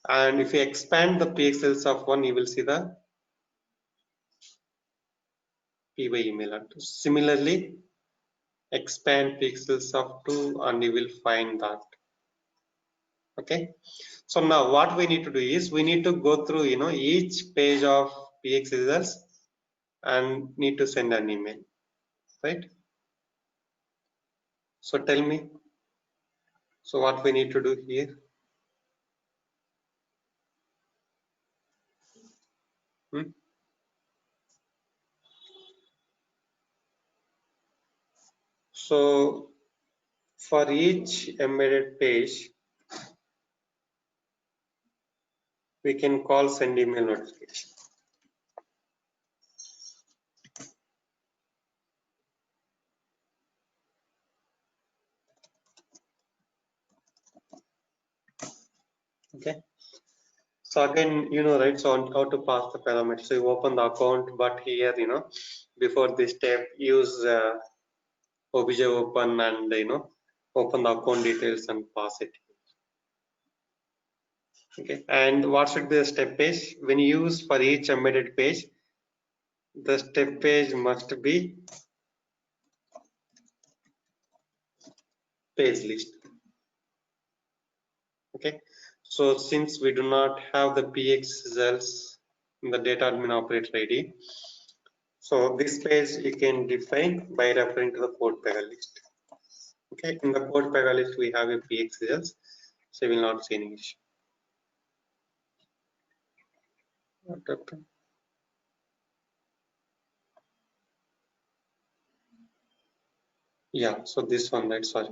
and if you expand the pixels of 1, you will see the py email address. Similarly, expand pixels of 2, and you will find that Okay, so now what we need to do is we need to go through each page of PX results and need to send an email, right? So tell me, so what we need to do here? So for each embedded page, we can call send email notification. Okay. So again, right? So on how to pass the parameters. So you open the account, but here, before this step, use obj open and open the account details and pass it. Okay. And what should be the step page? When you use for each embedded page, the step page must be page list. Okay. So since we do not have the PX results in the data admin operator ID, so this page you can define by referring to the code pega list. Okay, in the code pega list we have a PX results, so we will not see any issue. Yeah, so this one, right? Sorry.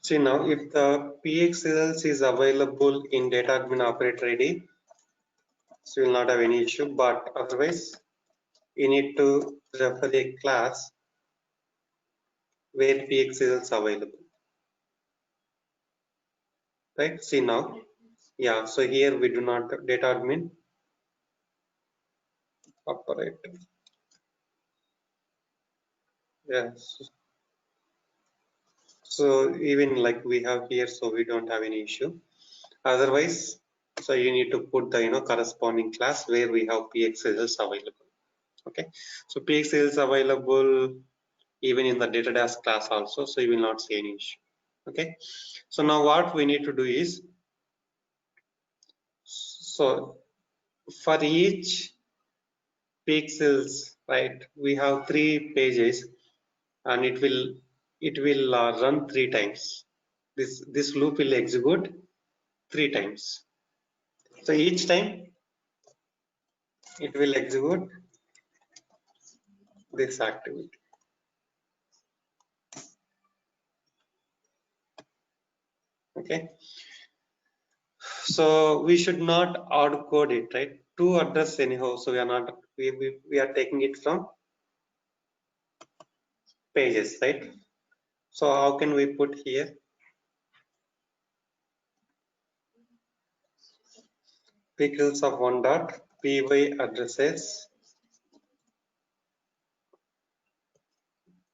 See now, if the PX results is available in data admin operator ID, so you will not have any issue, but otherwise you need to refer a class where PX results available. Right? See now, yeah, so here we do not have data admin operator. Yes. So even like we have here, so we don't have any issue. Otherwise, so you need to put the corresponding class where we have PX results available. Okay, so PX results available even in the data dash class also, so you will not see any issue. Okay, so now what we need to do is, so for each pixels, right, we have 3 pages and it will run 3 times. This loop will execute 3 times. So each time it will execute this activity. Okay, so we should not hard code it, right? To address anyhow, so we are taking it from pages, right? So how can we put here pixels of one dot py addresses?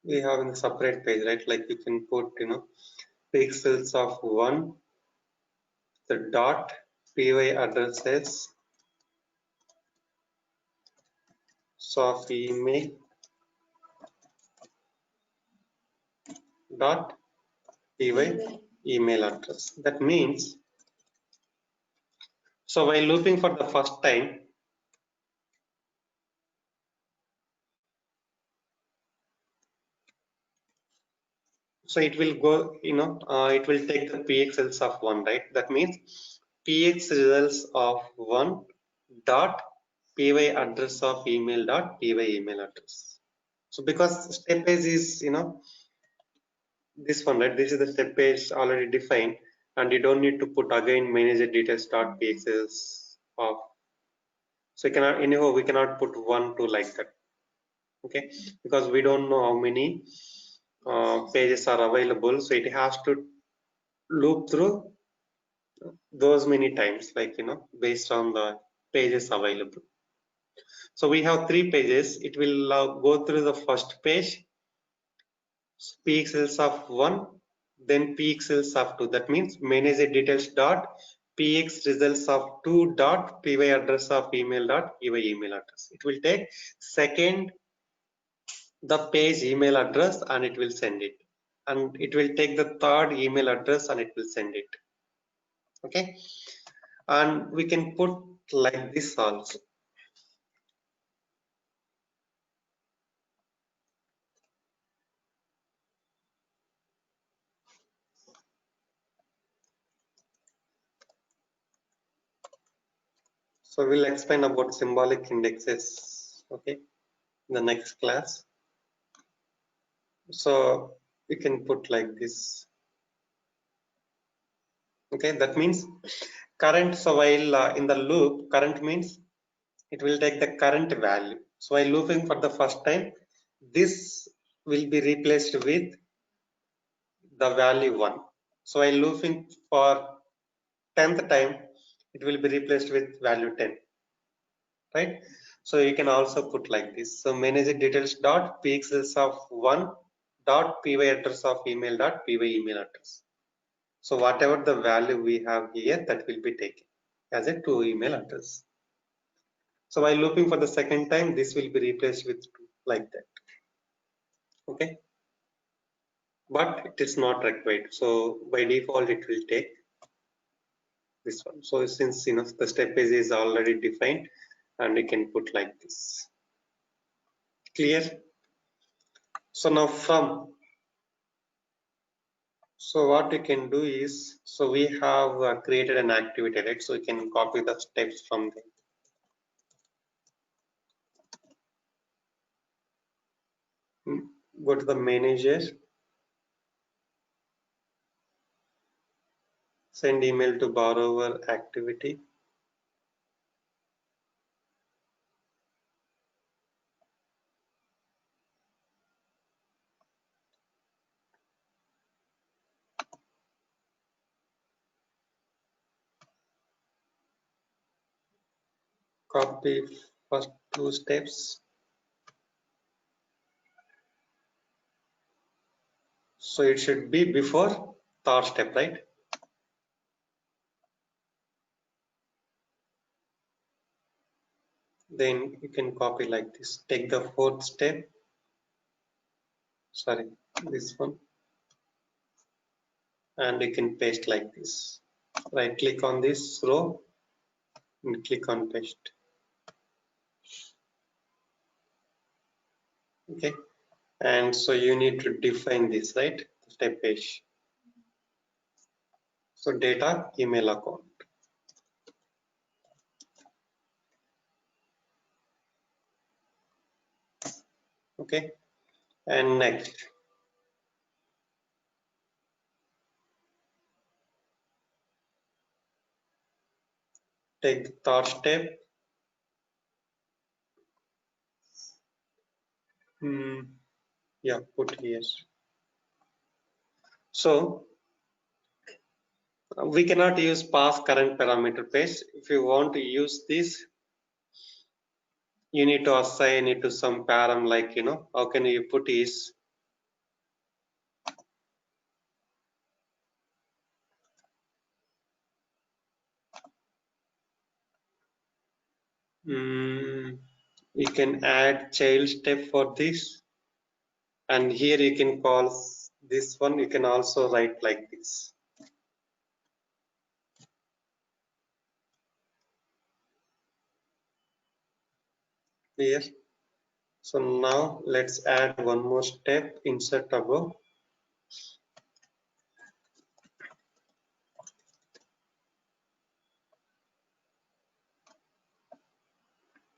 We have in the separate page, right? Like you can put pixels of one, the dot py addresses so of email dot py email address. That means, so while looping for the first time, so it will go, it will take the pxels of one, right? That means px results of one dot py address of email dot py email address. So because step page is, this one, right? This is the step page already defined, and you don't need to put again manager details dot pxels of. So you cannot, anyhow, we cannot put 1, 2 like that. Okay, because we don't know how many pages are available, so it has to loop through those many times, like based on the pages available. So we have 3 pages. It will go through the first page, pxels of 1, then pxels of 2. That means manager details dot px results of 2 dot py address of email dot py email address. It will take second the page email address and it will send it, and it will take the third email address and it will send it. Okay, and we can put like this also. So we'll explain about symbolic indexes, okay, in the next class. So we can put like this. Okay, that means current. So while in the loop, current means it will take the current value. So while looping for the first time, this will be replaced with the value 1. So while looping for 10th time, it will be replaced with value 10, right? So you can also put like this. So manager details dot pixels of 1 dot py address of email dot py email address. So whatever the value we have here, that will be taken as a 2 email address. So while looping for the second time, this will be replaced with 2 like that. Okay, but it is not required. So by default, it will take this one. So since the step is already defined, and we can put like this. Clear? So now so what we can do is, so we have created an activity, right? So we can copy the steps from there. Go to the manager, send email to borrower activity. Copy first 2 steps. So it should be before third step, right? Then you can copy like this. Take the 4th step. Sorry, this one. And you can paste like this. Right click on this row and click on paste. Okay. And so you need to define this, right? Step page. So data email account. Okay. And next. Take the third step. Yeah, put here. So we cannot use pass current parameter page. If you want to use this, you need to assign it to some param, like how can you put is you can add child step for this, and here you can call this one. You can also write like this. Here. So now let's add one more step, insert above.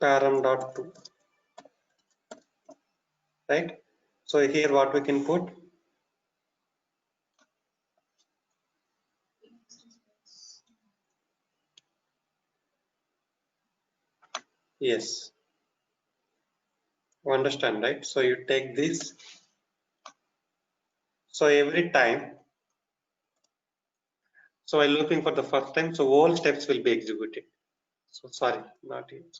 Param.to, right? So here what we can put? Yes. You understand, right? So you take this. So every time, so while looking for the first time, so all steps will be executed. So sorry, not yet.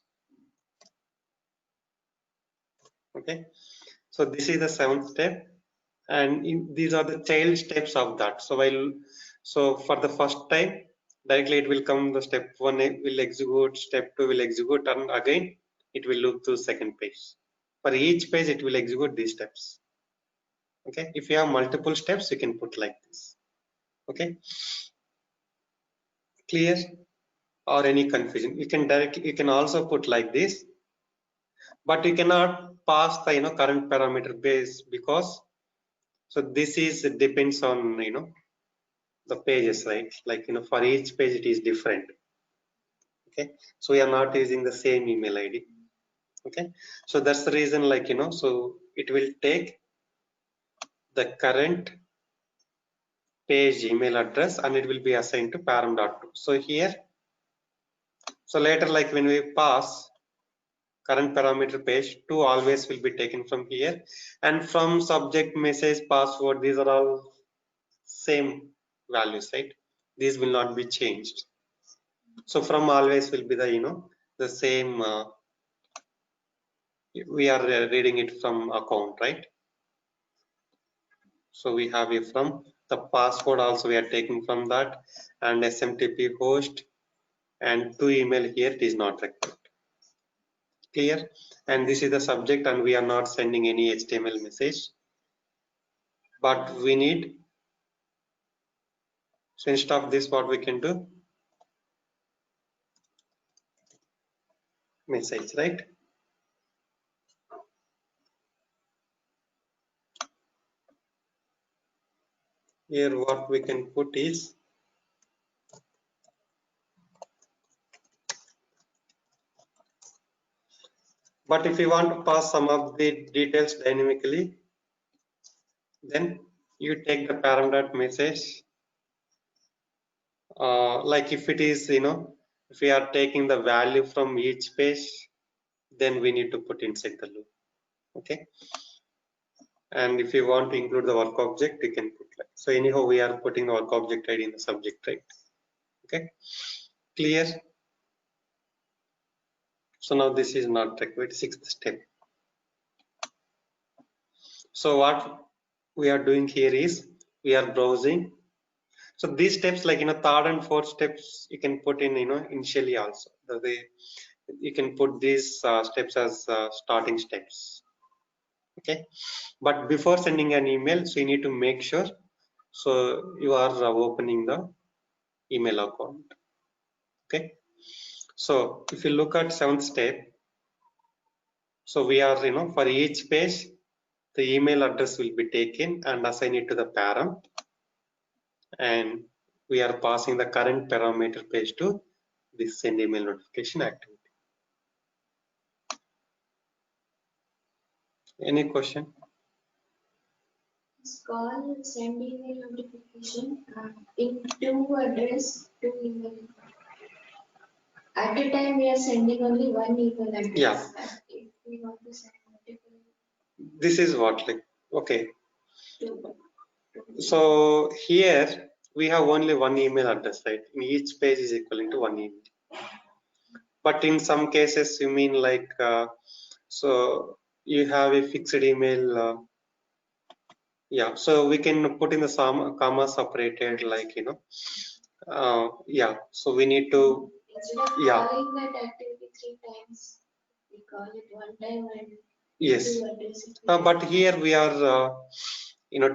Okay. So this is the 7th step, and these are the child steps of that. So for the first time, Directly it will come, the step 1 will execute, step 2 will execute, and again it will loop to second page. For each page it will execute these steps. Okay, if you have multiple steps you can put like this. Okay, clear? Or any confusion, you can also put like this, but you cannot pass the current parameter base, because so this is, it depends on the pages, right? Like for each page it is different. Okay, so we are not using the same email ID. Okay, so that's the reason, like so it will take the current page email address and it will be assigned to param.to. So here, so later, like when we pass current parameter page, 2 always will be taken from here, and from subject, message, password, these are all same values, right? These will not be changed. So from always will be the the same, we are reading it from account, right? So we have it from the password also, we are taking from that, and SMTP host and to email here, it is not required. Clear? And this is the subject, and we are not sending any HTML message, but we need, so instead of this, what we can do, message, right? Here what we can put is, but if you want to pass some of the details dynamically, then you take the param.message, like if it is if we are taking the value from each page, then we need to put inside the loop. Okay, and if you want to include the work object, you can put like so. Anyhow, we are putting the work object ID in the subject, right? Okay, clear? So now this is not required. 6th step. So what we are doing here is, we are browsing. So these steps, like third and fourth steps, you can put in initially also. The way you can put these steps as starting steps. Okay, but before sending an email, so you need to make sure, so you are opening the email account. Okay, so if you look at 7th step, so we are for each page, the email address will be taken and assigned it to the param, and we are passing the current parameter page to this send email notification activity. Any question? This call send email notification in two address, two email. At a time we are sending only one email address. Yeah. If we want to send multiple. This is what, like, okay. Two. So here we have only one email address, right? In each page is equivalent to one email. But in some cases, you mean like, so you have a fixed email. Yeah, so we can put in the comma separated, like yeah. So we need to, Instead of yeah. calling that activity 3 times, we call it one time and Yes. two addresses. But here we are,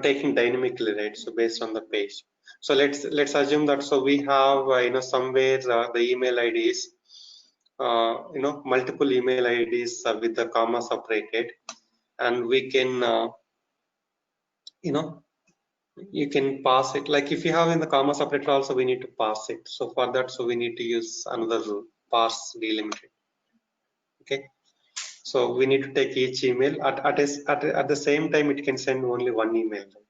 taking dynamically, right? So based on the page. So let's assume that, so we have somewhere the email IDs, multiple email IDs with the comma separated, and we can you can pass it, like if you have in the comma separator also, we need to pass it. So for that, so we need to use another rule, parse delimited. Okay, so we need to take each email at the same time, it can send only one email, right?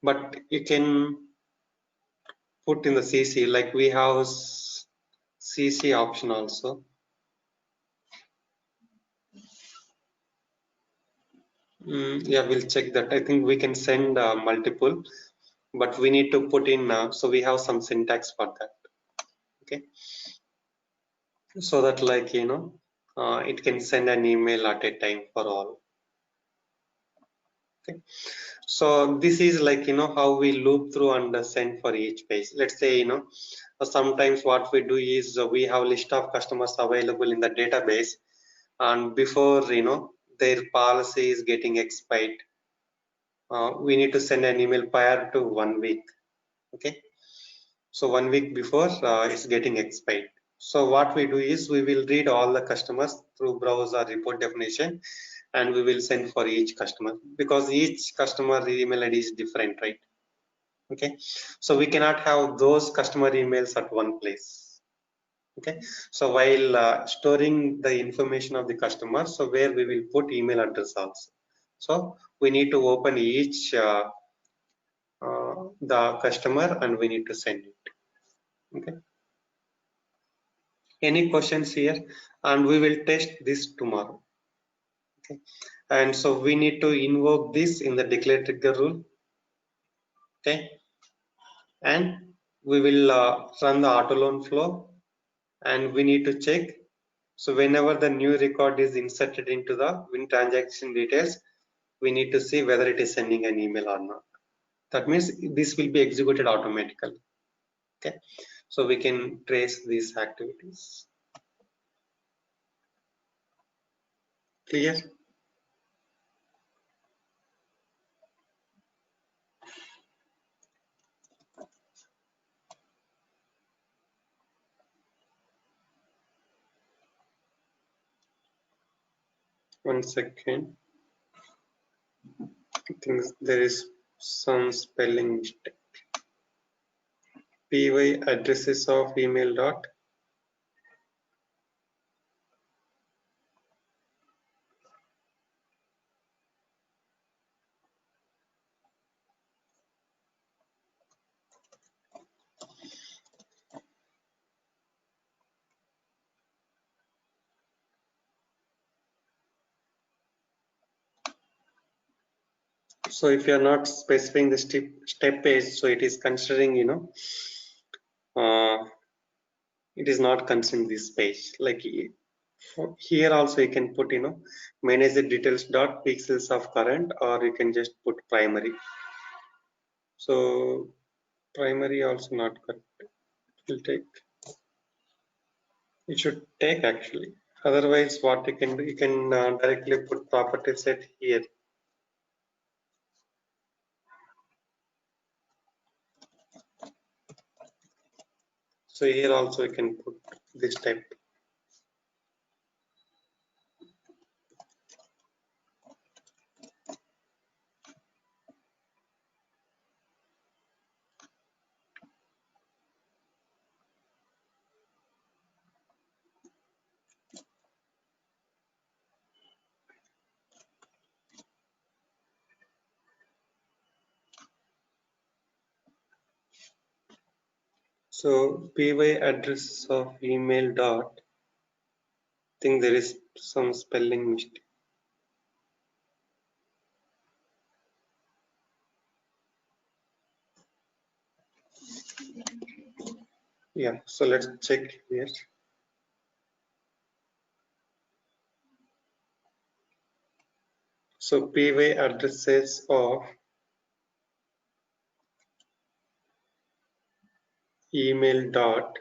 But you can put in the CC, like we have CC option also. Yeah, we'll check that. I think we can send multiple, but we need to put in, so we have some syntax for that. Okay, so that, like it can send an email at a time for all. Okay, So this is like, how we loop through and send for each page. Let's say, sometimes what we do is we have list of customers available in the database, and before, their policy is getting expired, we need to send an email prior to 1 week. Okay. So 1 week before it's getting expired. So what we do is we will read all the customers through browser report definition, and we will send for each customer, because each customer email ID is different, right? Okay, so we cannot have those customer emails at one place. Okay, so while storing the information of the customer, so where we will put email address also. So we need to open each the customer, and we need to send it. Okay, any questions here? And we will test this tomorrow. Okay, and so we need to invoke this in the declare trigger rule. Okay, and we will run the auto loan flow, and we need to check. So whenever the new record is inserted into the Win transaction details, we need to see whether it is sending an email or not. That means this will be executed automatically. Okay, so we can trace these activities. Clear? One second. I think there is some spelling mistake. Py addresses of email dot. So if you are not specifying the step page, so it is considering, it is not considering this page. Like here also you can put, manage the details dot pixels of current, or you can just put primary. So primary also not correct. It will take. It should take actually. Otherwise, what you can do, you can directly put property set here. So here also you can put this type. So py address of email dot. I think there is some spelling mistake. Yeah, so let's check here. So py addresses of email dot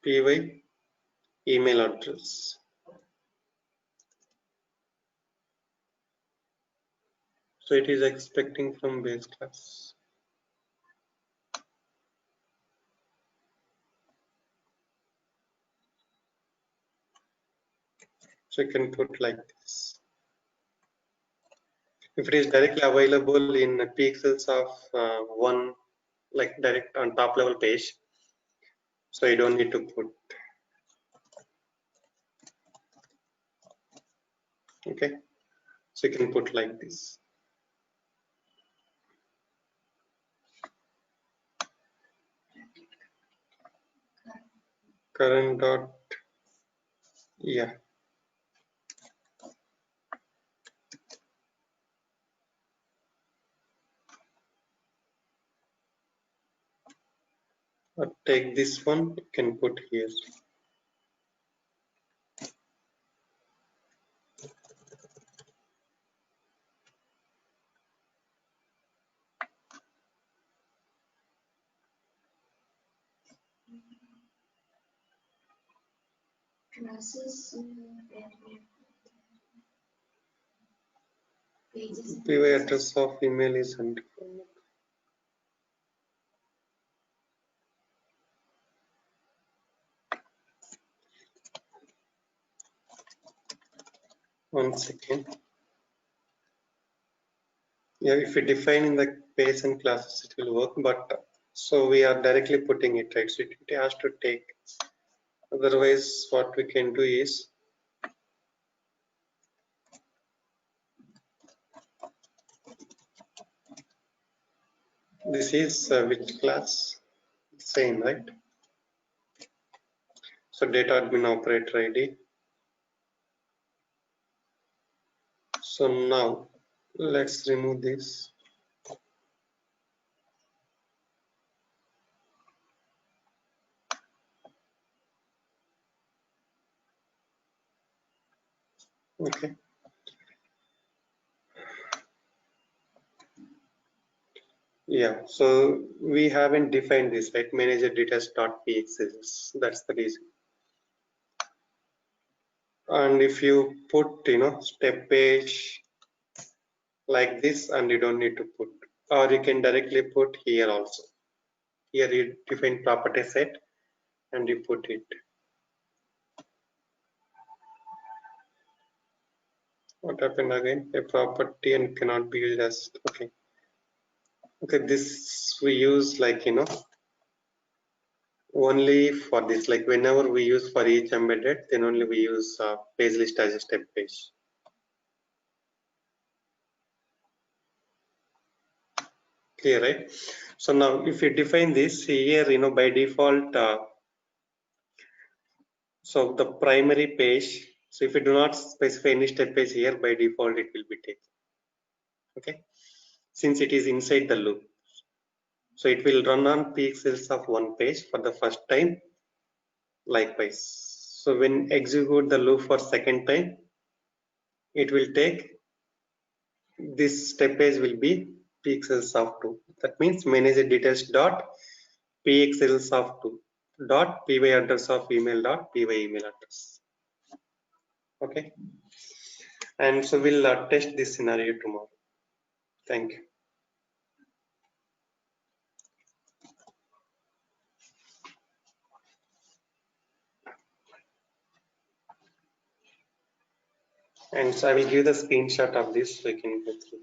py email address. So it is expecting from base class. So you can put like this. If it is directly available in pixels of one, like direct on top level page, so you don't need to put. Okay, so you can put like this. Current dot, yeah. Or take this one, you can put here. classes pages. PY address of email is undefined. One second. Yeah, if we define in the page and classes, it will work. But so we are directly putting it, right? So it has to take. Otherwise, what we can do is this is which class? Same, right? So data admin operator ID. So now let's remove this. Okay. Yeah, so we haven't defined this, right? Manager details.pxls. That's the reason. And if you put, step page like this, and you don't need to put, or you can directly put here also. Here you define property set and you put it. What happened again? A property and cannot be used as, okay. Okay, this we use like, only for this, like whenever we use for each embedded, then only we use page list as a step page. Clear, right? So now if you define this here, by default, so the primary page, so if you do not specify any step page here, by default it will be taken. Okay, since it is inside the loop, so it will run on pixels of one page for the first time. Likewise, so when execute the loop for second time, it will take this step page will be pixels of 2. That means manager details dot pxls of 2 dot py address of email dot py email address. Okay, and so we'll test this scenario tomorrow. Thank you. And so I will give the screenshot of this so you can go through.